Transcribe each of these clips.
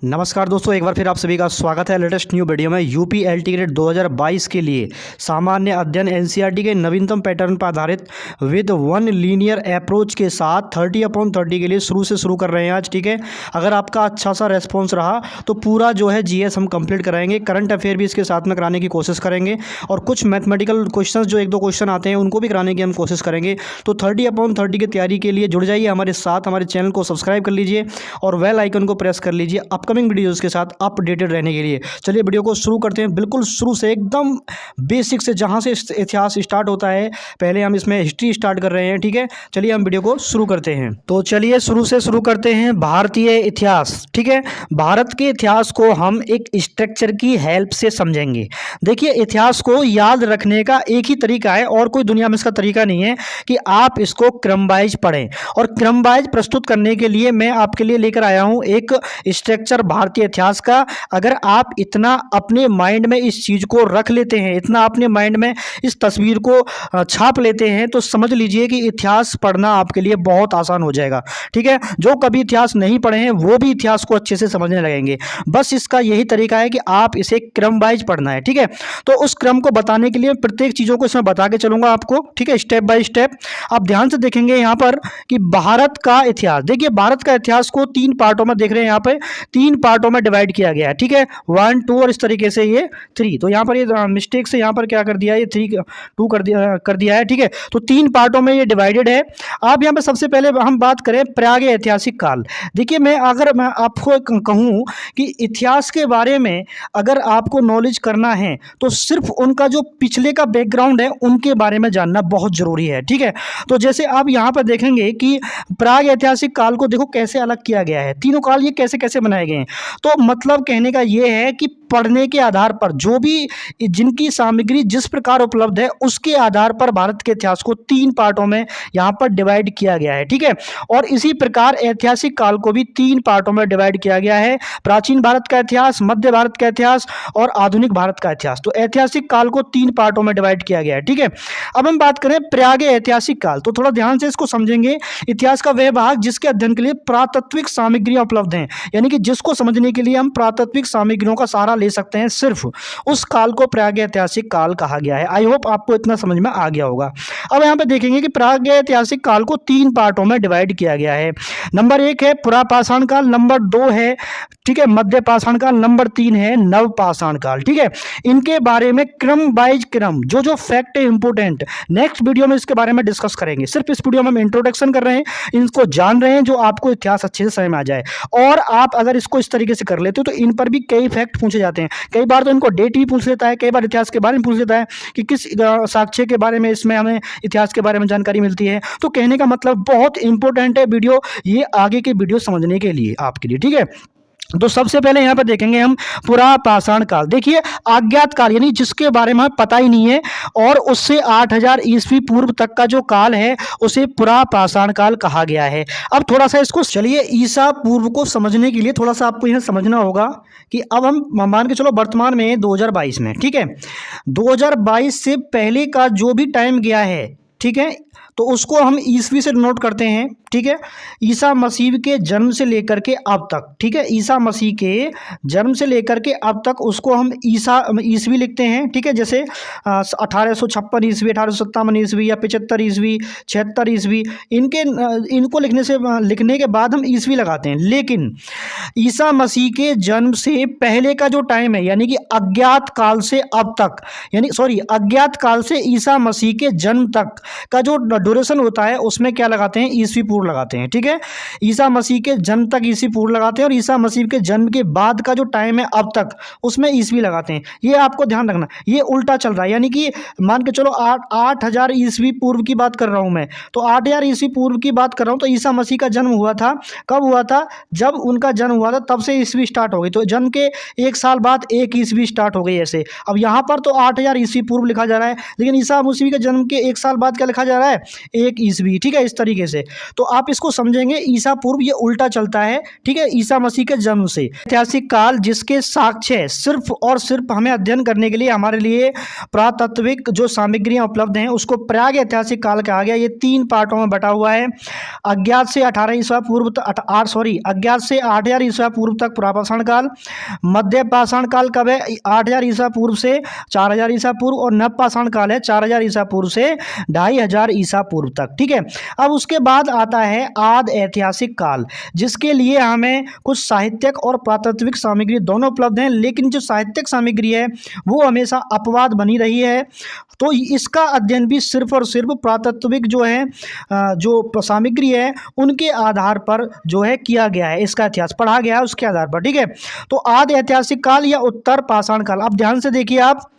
नमस्कार दोस्तों, एक बार फिर आप सभी का स्वागत है लेटेस्ट न्यू वीडियो में। यूपी एलटी ग्रेड 2022 के लिए सामान्य अध्ययन एनसीईआरटी के नवीनतम पैटर्न पर आधारित विद वन लीनियर अप्रोच के साथ 30/30 के लिए शुरू से शुरू कर रहे हैं आज। ठीक है, अगर आपका अच्छा सा रेस्पॉन्स रहा तो पूरा जो है जीएस हम कंप्लीट कराएंगे। करंट अफेयर भी इसके साथ में कराने की कोशिश करेंगे और कुछ मैथमेटिकल क्वेश्चन जो एक दो क्वेश्चन आते हैं उनको भी कराने की हम कोशिश करेंगे। तो 30/30 की तैयारी के लिए जुड़ जाइए हमारे साथ, हमारे चैनल को सब्सक्राइब कर लीजिए और बेल आइकन को प्रेस कर लीजिए अपकमिंग वीडियोज़ के साथ अपडेटेड रहने के लिए। चलिए वीडियो को शुरू करते हैं, बिल्कुल शुरू से एकदम बेसिक से, जहां से इतिहास स्टार्ट होता है। पहले हम इसमें हिस्ट्री स्टार्ट कर रहे हैं। ठीक है, चलिए हम वीडियो को शुरू करते हैं। तो चलिए शुरू से शुरू करते हैं भारतीय इतिहास। ठीक है, भारत के इतिहास को हम एक स्ट्रक्चर की हेल्प से समझेंगे। देखिए, इतिहास को याद रखने का एक ही तरीका है और कोई दुनिया में इसका तरीका नहीं है कि आप इसको क्रम वाइज पढ़ें। और क्रम वाइज प्रस्तुत करने के लिए मैं आपके लिए लेकर आया हूं एक स्ट्रक्चर भारतीय इतिहास का। अगर आप इतना अपने माइंड में इस चीज को रख लेते हैं, इतना अपने माइंड में इस तस्वीर को छाप लेते हैं, तो समझ लीजिए कि इतिहास पढ़ना आपके लिए बहुत आसान हो जाएगा। ठीक है, जो कभी इतिहास नहीं पढ़े हैं वो भी इतिहास को अच्छे से समझने लगेंगे। बस इसका यही तरीका है कि आप इसे क्रम वाइज पढ़ना है। ठीक है, तो उस क्रम को बताने के लिए प्रत्येक चीजों को इसमें बता के चलूंगा आपको। ठीक है, स्टेप बाय स्टेप आप ध्यान से देखेंगे यहाँ पर कि भारत का इतिहास। देखिए, भारत का इतिहास को 3 पार्टों में देख रहे हैं, यहाँ पे 3 पार्टों में डिवाइड किया गया है। ठीक है, 1, 2 और इस तरीके से ये 3। तो यहाँ पर ये मिस्टेक से यहाँ पर क्या कर दिया, ये 3, 2 कर दिया है। ठीक है, तो 3 पार्टों में ये डिवाइडेड है। आप यहाँ पे सबसे पहले हम बात करें प्राग ऐतिहासिक काल। देखिए, मैं आपको कहूँ कि इतिहास के बारे में अगर आपको नॉलेज करना है तो सिर्फ उनका जो पिछले का बैकग्राउंड है उनके बारे में जानना बहुत जरूरी है। ठीक है, तो जैसे आप यहाँ पर देखेंगे कि प्राग ऐतिहासिक काल को देखो कैसे अलग किया गया है। तीनों काल ये कैसे कैसे बनाए गए हैं। तो मतलब कहने का ये है कि पढ़ने के आधार पर जो भी जिनकी सामग्री जिस प्रकार उपलब्ध है उसके आधार पर भारत के इतिहास को 3 पार्टों में यहाँ पर डिवाइड किया गया है। ठीक है, और इसी प्रकार ऐतिहासिक काल को भी 3 पार्टों में डिवाइड किया गया है। प्राचीन भारत का इतिहास, मध्य भारत का इतिहास और आधुनिक भारत का इतिहास। तो ऐतिहासिक काल को 3 पार्टों में डिवाइड किया गया है। ठीक है, अब हम बात करें प्राग ऐतिहासिक काल, तो थोड़ा ध्यान से इसको समझेंगे। इतिहास का वह भाग जिसके अध्ययन के लिए पुरातात्विक सामग्रियां उपलब्ध हैं, यानी कि जिसको समझने के लिए हम पुरातात्विक सामग्रियों का सहारा ले सकते हैं, सिर्फ उस काल को प्राग ऐतिहासिक काल कहा गया है। आई होप आपको इतना समझ में आ गया होगा। अब यहाँ पे देखेंगे कि प्राग ऐतिहासिक काल को 3 पार्टों में डिवाइड किया गया है। नंबर 1 है पुरापाषाण काल, नंबर 2 है, ठीक है, मध्य पाषाण काल, नंबर 3 है नवपाषाण काल। ठीक है, इनके बारे में क्रम वाइज क्रम जो फैक्ट है इंपोर्टेंट, नेक्स्ट वीडियो में इसके बारे में डिस्कस करेंगे। सिर्फ इस वीडियो में हम इंट्रोडक्शन कर रहे हैं, इनको जान रहे हैं जो आपको इतिहास अच्छे से समझ में आ जाए। और आप अगर इसको इस तरीके से कर लेते हो तो इन पर भी कई फैक्ट पूछे जाते हैं। कई बार तो इनको डेट भी पूछ लेता है, कई बार इतिहास के बारे में पूछ लेता है कि किस साक्ष्य के बारे में इसमें हमें इतिहास के बारे में जानकारी मिलती है। तो कहने का मतलब बहुत इंपॉर्टेंट है वीडियो, ये आगे के वीडियो समझने के लिए आपके लिए। ठीक है, तो सबसे पहले यहाँ पर देखेंगे हम पुरापाषाण काल। देखिए, अज्ञात काल यानी जिसके बारे में हमें पता ही नहीं है और उससे 8000 ईस्वी पूर्व तक का जो काल है उसे पुरापाषाण काल कहा गया है। अब थोड़ा सा इसको चलिए ईसा पूर्व को समझने के लिए थोड़ा सा आपको यह समझना होगा कि अब हम मान के चलो वर्तमान में 2022 में, ठीक है, 2022 से पहले का जो भी टाइम गया है, ठीक है, तो उसको हम ईस्वी से नोट करते हैं। ठीक है, ईसा मसीह के जन्म से लेकर के अब तक, ठीक है, ईसा मसीह के जन्म से लेकर के अब तक उसको हम ईस्वी लिखते हैं। ठीक है, जैसे 1856 ईस्वी, 1857 ईस्वी या 75 ईस्वी, 76 ईस्वी, इनको लिखने के बाद हम ईस्वी लगाते हैं। लेकिन ईसा मसीह के जन्म से पहले का जो टाइम है, यानी कि अज्ञात काल से अब तक, यानी अज्ञात काल से ईसा मसीह के जन्म तक का जो ड्यूरेशन होता है उसमें क्या लगाते हैं, ईस्वी पूर्व लगाते हैं। ठीक है, ईसा मसीह के जन्म तक ईस्वी पूर्व लगाते हैं और ईसा मसीह के जन्म के बाद का जो टाइम है अब तक उसमें ईस्वी लगाते हैं। ये आपको ध्यान रखना, ये उल्टा चल रहा है। यानी कि मान के चलो 8000 ईस्वी पूर्व की बात कर रहा हूं मैं, तो 8000 ईस्वी पूर्व की बात कर रहा हूं, तो ईसा मसीह का जन्म हुआ था, कब हुआ था, जब उनका जन्म हुआ था तब से ईस्वी स्टार्ट हो गई। तो जन्म के 1 साल बाद 1 ईस्वी स्टार्ट हो गई। ऐसे अब यहाँ पर तो 8000 ईस्वी पूर्व लिखा जा रहा है, लेकिन ईसा मसीह के जन्म के 1 साल बाद क्या लिखा जा रहा है, 1 ईस्वी। ठीक है, इस तरीके से तो आप इसको समझेंगे ईसा पूर्व ये उल्टा चलता है। ठीक है, ईसा मसीह के जन्म से ऐतिहासिक काल जिसके साक्ष्य सिर्फ और सिर्फ हमें अध्ययन करने के लिए हमारे लिए पुरातात्विक जो सामग्रियां उपलब्ध हैं उसको प्राग ऐतिहासिक काल कहा गया। ये 3 पार्टों में बटा हुआ है। अज्ञात से 8000 ईस्वी पूर्व अज्ञात से 8000 ईसा पूर्व तक पुरापाषाण काल। मध्य पाषाण काल कब है? 8000 ईसा पूर्व से 4000 ईसा पूर्व। और नव पाषाण काल है 4000 ईसा पूर्व से 2500 ईसा पूर्व तक। ठीक है, अब उसके बाद आता है आदि ऐतिहासिक काल, जिसके लिए हमें कुछ साहित्यिक और पुरातात्विक सामग्री दोनों उपलब्ध हैं, लेकिन जो साहित्यिक सामग्री है वो हमेशा अपवाद बनी रही है। तो इसका अध्ययन भी सिर्फ और सिर्फ पुरातात्विक जो है जो सामग्री है उनके आधार पर जो है किया गया है, इसका इतिहास पढ़ा गया है उसके आधार पर। ठीक है, तो आदि ऐतिहासिक काल या उत्तर पाषाण काल। अब ध्यान से देखिए आप,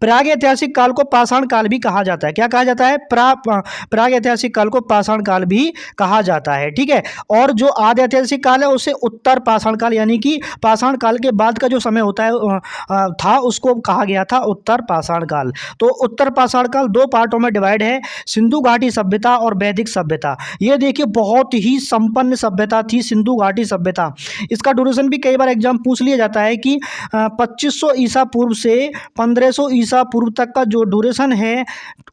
प्राग ऐतिहासिक काल को पाषाण काल भी कहा जाता है। क्या कहा जाता है? प्राग ऐतिहासिक काल को पाषाण काल भी कहा जाता है। ठीक है, और जो आदि ऐतिहासिक काल है उसे उत्तर पाषाण काल, यानी कि पाषाण काल के बाद का जो समय होता है था उसको कहा गया था उत्तर पाषाण काल। तो उत्तर पाषाण काल दो पार्टों में डिवाइड है, सिंधु घाटी सभ्यता और वैदिक सभ्यता। ये देखिए बहुत ही संपन्न सभ्यता थी सिंधु घाटी सभ्यता। इसका ड्यूरेशन भी कई बार एग्जाम पूछ लिया जाता है कि 2500 ईसा पूर्व से 1500 ईसा पूर्व तक का जो ड्यूरेशन है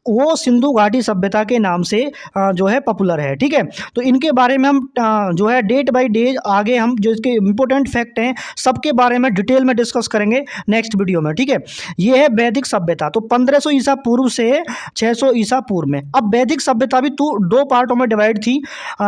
वो सिंधु घाटी सभ्यता के नाम से जो है पॉपुलर है। ठीक है, तो इनके बारे में हम जो है डेट बाय डे आगे हम जो इसके इंपॉर्टेंट फैक्ट हैं सबके बारे में डिटेल में डिस्कस करेंगे नेक्स्ट वीडियो में। ठीक है, ये है वैदिक सभ्यता। तो 1500 ईसा पूर्व से 600 ईसा पूर्व में। अब वैदिक सभ्यता भी दो पार्टों में डिवाइड थी,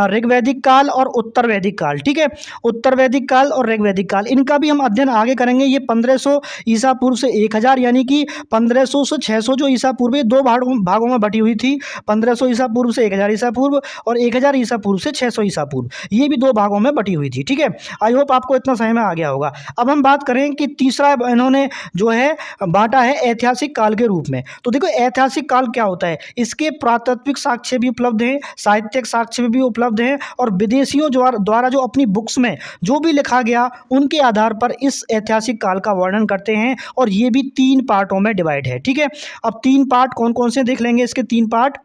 ऋग्वैदिक काल और उत्तर वैदिक काल। ठीक है, उत्तर वैदिक काल और ऋग्वैदिक काल, इनका भी हम अध्ययन आगे करेंगे। ये 1500 ईसा पूर्व से 1000 यानी कि 1500 से 600 जो ईसा पूर्व दो भागों में बटी हुई थी। 1500 ईसा पूर्व से 1000 ईसा पूर्व और 1000 ईसा पूर्व से 600 ईसा पूर्व, ये भी दो भागों में बटी हुई थी। ठीक है, आई होप आपको इतना समझ में आ गया होगा। अब हम बात करें कि तीसरा इन्होंने जो है बांटा है ऐतिहासिक काल के रूप में। तो देखो ऐतिहासिक काल क्या होता है, इसके पुरातात्विक साक्ष्य भी उपलब्ध हैं, साहित्यिक साक्ष्य भी उपलब्ध हैं, और विदेशियों द्वारा जो अपनी बुक्स में जो भी लिखा गया उनके आधार पर इस ऐतिहासिक काल का वर्णन करते हैं। और ये भी 3 पार्टों में डिवाइड है। ठीक है, अब 3 पार्ट कौन कौन से देख लेंगे इसके 3 पार्ट।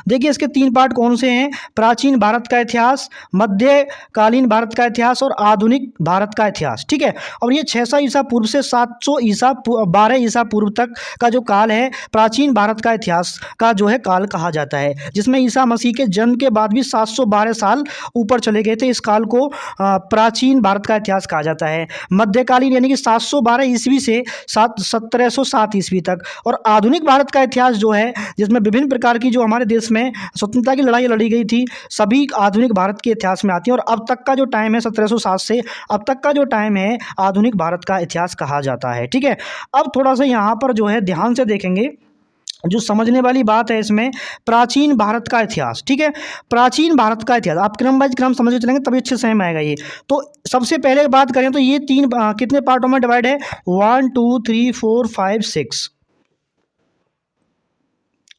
देखिए इसके 3 पार्ट कौन से हैं? प्राचीन भारत का इतिहास, मध्यकालीन भारत का इतिहास और आधुनिक भारत का इतिहास। ठीक है, और ये 600 ईसा पूर्व से 700 ईसा 12 ईसा पूर्व तक का जो काल है प्राचीन भारत का इतिहास का जो है काल कहा जाता है, जिसमें ईसा मसीह के जन्म के बाद भी 712 साल ऊपर चले गए थे। इस काल को प्राचीन भारत का इतिहास कहा जाता है। मध्यकालीन यानी कि 712 ईस्वी से 1707 ईस्वी तक। और आधुनिक भारत का इतिहास जो है जिसमें विभिन्न प्रकार की जो हमारे देश में स्वतंत्रता की लड़ाई लड़ी गई थी सभी आधुनिक भारत के इतिहास में आती है। और अब तक का जो टाइम है 1707 से अब तक का जो टाइम है आधुनिक भारत का इतिहास कहा जाता है। ठीक है, अब थोड़ा सा यहाँ पर जो है ध्यान से देखेंगे, जो समझने वाली बात है इसमें प्राचीन भारत का इतिहास। ठीक है, प्राचीन भारत का इतिहास आप क्रम बाय क्रम समझ चलेंगे तभी अच्छे समझ में आएगा ये। तो सबसे पहले बात करें तो ये 3 कितने पार्टों में डिवाइड है? 1 2 3 4 5 6।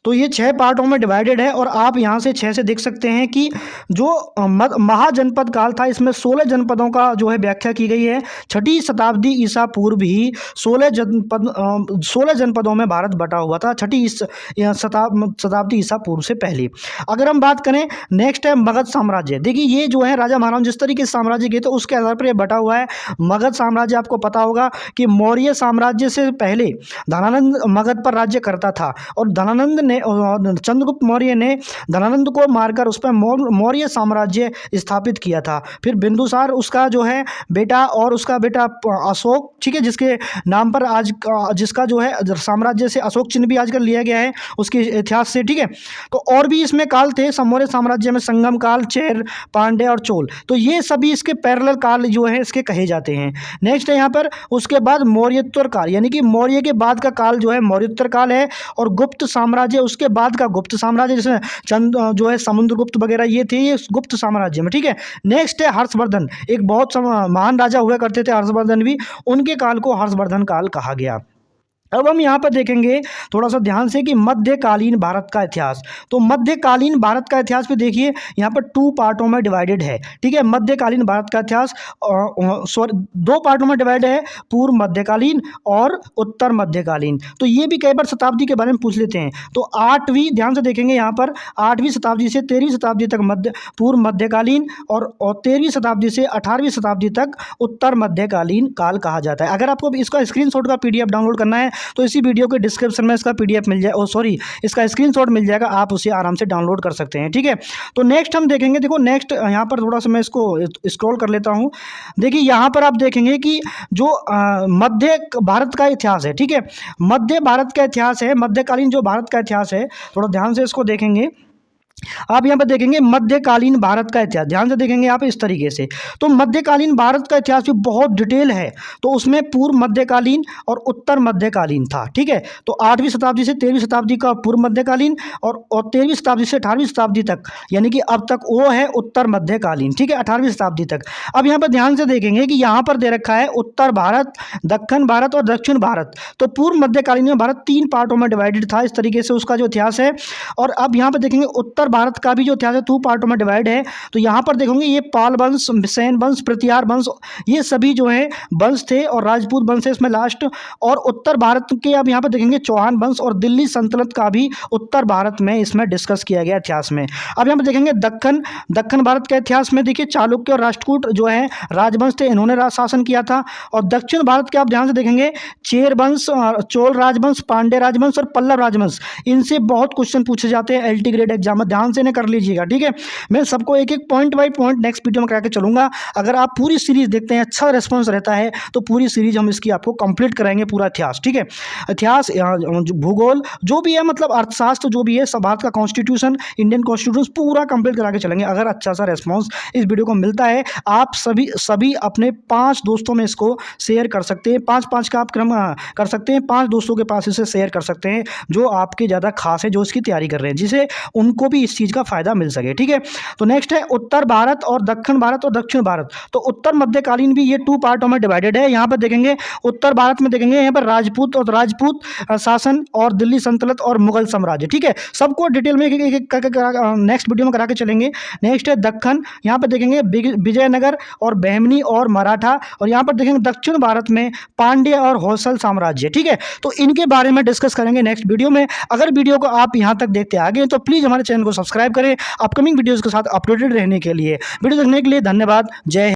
तो ये 6 पार्टों में डिवाइडेड है। और आप यहाँ से 6 से देख सकते हैं कि जो महाजनपद काल था इसमें 16 जनपदों का जो है व्याख्या की गई है। 6ठी शताब्दी ईसा पूर्व ही 16 जनपदों में भारत बटा हुआ था, 6ठी शताब्दी ईसा पूर्व से पहले। अगर हम बात करें नेक्स्ट है मगध साम्राज्य। देखिए ये जो है राजा महाराज जिस तरीके से साम्राज्य के तो उसके आधार पर ये बटा हुआ है। मगध साम्राज्य आपको पता होगा कि मौर्य साम्राज्य से पहले धनानंद मगध पर राज्य करता था, और धनानंद ने चंद्रगुप्त मौर्य ने धनानंद को मारकर उस पर मौर्य साम्राज्य स्थापित किया था। फिर बिंदुसार उसका जो है बेटा और उसका बेटा अशोक, ठीक है, जिसके नाम पर आज जिसका जो है साम्राज्य से अशोक चिन्ह भी आजकल लिया गया है उसके इतिहास से। ठीक है, तो और भी इसमें काल थे मौर्य साम्राज्य में, संगम काल, चेर, पांड्य और चोल। तो ये सभी इसके पैरेलल काल जो है इसके कहे जाते हैं। नेक्स्ट है यहाँ पर उसके बाद मौर्योत्तर काल, यानी कि मौर्य के बाद का काल जो है मौर्योत्तर काल है। और गुप्त साम्राज्य उसके बाद का गुप्त साम्राज्य, जिसमें चंद जो है समुद्रगुप्त वगैरह ये थे, ये गुप्त साम्राज्य में। ठीक है, नेक्स्ट है हर्षवर्धन, एक बहुत महान राजा हुआ करते थे हर्षवर्धन भी, उनके काल को हर्षवर्धन काल कहा गया। अब हम यहाँ पर देखेंगे थोड़ा सा ध्यान से कि मध्यकालीन भारत का इतिहास। तो मध्यकालीन भारत का इतिहास भी देखिए यहाँ पर 2 पार्टों में डिवाइडेड है। ठीक है, मध्यकालीन भारत का इतिहास 2 पार्टों में डिवाइड है, पूर्व मध्यकालीन और उत्तर मध्यकालीन। तो ये भी कई बार शताब्दी के बारे में पूछ लेते हैं। तो 8वीं ध्यान से देखेंगे यहाँ पर 8वीं शताब्दी से 13वीं शताब्दी तक पूर्व मध्यकालीन, और 13वीं शताब्दी से 18वीं शताब्दी तक उत्तर मध्यकालीन काल कहा जाता है। अगर आपको इसका स्क्रीनशॉट का PDF डाउनलोड करना है तो इसी वीडियो के डिस्क्रिप्शन में इसका PDF मिल जाए, सॉरी इसका स्क्रीनशॉट मिल जाएगा, आप उसे आराम से डाउनलोड कर सकते हैं। ठीक है, तो नेक्स्ट हम देखेंगे, देखो नेक्स्ट यहाँ पर थोड़ा सा मैं इसको स्क्रॉल कर लेता हूँ। देखिए यहाँ पर आप देखेंगे कि जो मध्य भारत का इतिहास है, ठीक है, मध्य भारत का इतिहास है, मध्यकालीन जो भारत का इतिहास है, थोड़ा ध्यान से इसको देखेंगे। आप यहाँ पर देखेंगे मध्यकालीन भारत का इतिहास, ध्यान से देखेंगे आप इस तरीके से। तो मध्यकालीन भारत का इतिहास भी बहुत डिटेल है, तो उसमें पूर्व मध्यकालीन और उत्तर मध्यकालीन था। ठीक है, तो 8वीं शताब्दी से 13वीं शताब्दी का पूर्व मध्यकालीन और 13वीं शताब्दी से 18वीं शताब्दी तक, यानी कि अब तक वो है उत्तर मध्यकालीन। ठीक है, 18वीं शताब्दी तक। अब यहाँ पर ध्यान से देखेंगे कि यहाँ पर दे रखा है उत्तर भारत, दक्षिण भारत और दक्षिण भारत। तो पूर्व मध्यकालीन में भारत 3 पार्टों में डिवाइडेड था, इस तरीके से उसका जो इतिहास है। और अब यहाँ पर देखेंगे उत्तर भारत का भी जो इतिहास है 2 पार्टों में डिवाइड है। तो यहाँ पर देखोगे ये पाल वंश, सेन वंश, प्रतिहार वंश, ये सभी जो है वंश थे, और राजपूत वंश है इसमें लास्ट। और उत्तर भारत के अब यहाँ पर देखेंगे चौहान वंश और दिल्ली सल्तनत का भी उत्तर भारत में इसमें डिस्कस किया गया इतिहास में। अब यहाँ पर देखेंगे दक्षिण भारत के इतिहास में देखिए चालुक्य और राष्ट्रकूट जो है राजवंश थे, इन्होंने शासन किया था। और दक्षिण भारत के आप ध्यान से देखेंगे चेर वंश, चोल राजवंश, पांडे राजवंश और पल्लव राजवंश, इनसे बहुत क्वेश्चन पूछे जाते हैं LT ग्रेड एग्जाम में, ध्यान से कर लीजिएगा। ठीक है, मैं सबको एक एक point by point next video में करा के चलूंगा। अगर आप पूरी सीरीज देखते हैं, अच्छा रिस्पांस रहता है, तो पूरी सीरीज हम इसकी आपको कंप्लीट कराएंगे, पूरा इतिहास। ठीक है, इतिहास, भूगोल जो भी है, मतलब अर्थशास्त्र जो भी है, सब भारत का कॉन्स्टिट्यूशन, इंडियन कॉन्स्टिट्यूशन पूरा कंप्लीट करा के चलेंगे। अगर अच्छा सा रिस्पांस इस वीडियो को मिलता है, आप सभी अपने 5 दोस्तों में इसको शेयर कर सकते हैं। 5-5 का आप क्रम कर सकते हैं, 5 दोस्तों के पास इसे शेयर कर सकते हैं जो आपके ज़्यादा खास है, जो इसकी तैयारी कर रहे हैं, जिसे उनको भी इस चीज़ का फायदा मिल सके। ठीक है, तो नेक्स्ट है उत्तर भारत और दक्षिण भारत और दक्षिण भारत। तो उत्तर मध्यकालीन भी ये 2 पार्टों में डिवाइडेड है। यहाँ पर देखेंगे उत्तर भारत में देखेंगे यहाँ पर राजपूत और राजपूत शासन और दिल्ली सल्तनत और मुगल साम्राज्य। ठीक है, सबको डिटेल में नेक्स्ट वीडियो में करा के चलेंगे। नेक्स्ट है दक्खन, यहाँ पर देखेंगे विजयनगर और बहमनी और मराठा। और यहाँ पर देखेंगे दक्षिण भारत में पांड्य और होयसल साम्राज्य। ठीक है, तो इनके बारे में डिस्कस करेंगे नेक्स्ट वीडियो में। अगर वीडियो को आप यहाँ तक देखते आ गए तो प्लीज़ हमारे चैनल को सब्सक्राइब करें अपकमिंग वीडियोस के साथ अपडेटेड रहने के लिए। वीडियो देखने के लिए धन्यवाद। जय हिंद।